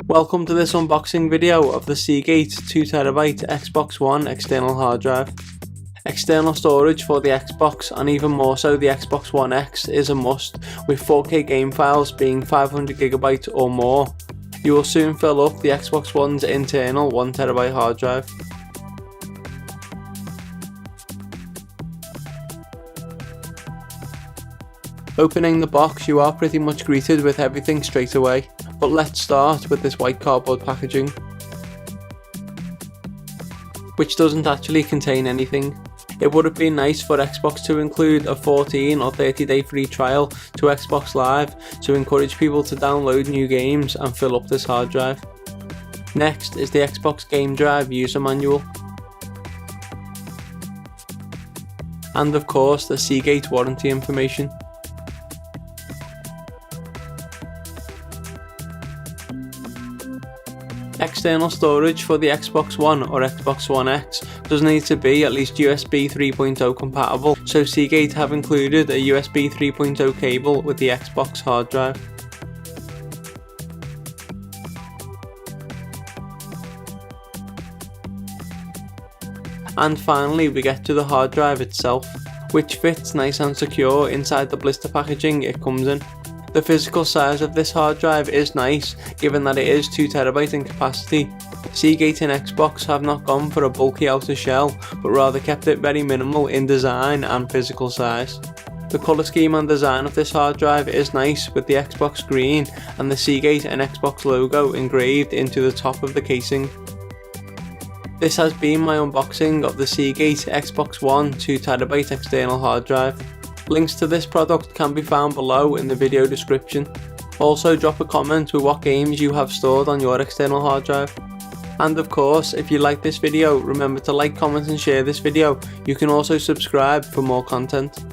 Welcome to this unboxing video of the Seagate 2TB Xbox One external hard drive. External storage for the Xbox, and even more so the Xbox One X, is a must, with 4K game files being 500GB or more. You will soon fill up the Xbox One's internal 1TB hard drive. Opening the box, you are pretty much greeted with everything straight away, but let's start with this white cardboard packaging, which doesn't actually contain anything. It would have been nice for Xbox to include a 14 or 30-day free trial to Xbox Live to encourage people to download new games and fill up this hard drive. Next is the Xbox Game Drive user manual, and of course the Seagate warranty information. External storage for the Xbox One or Xbox One X does need to be at least USB 3.0 compatible, so Seagate have included a USB 3.0 cable with the Xbox hard drive. And finally we get to the hard drive itself, which fits nice and secure inside the blister packaging it comes in. The physical size of this hard drive is nice, given that it is 2TB in capacity. Seagate and Xbox have not gone for a bulky outer shell, but rather kept it very minimal in design and physical size. The colour scheme and design of this hard drive is nice, with the Xbox green and the Seagate and Xbox logo engraved into the top of the casing. This has been my unboxing of the Seagate Xbox One 2TB external hard drive. Links to this product can be found below in the video description. Also drop a comment with what games you have stored on your external hard drive. And of course, if you like this video, remember to like, comment and share this video. You can also subscribe for more content.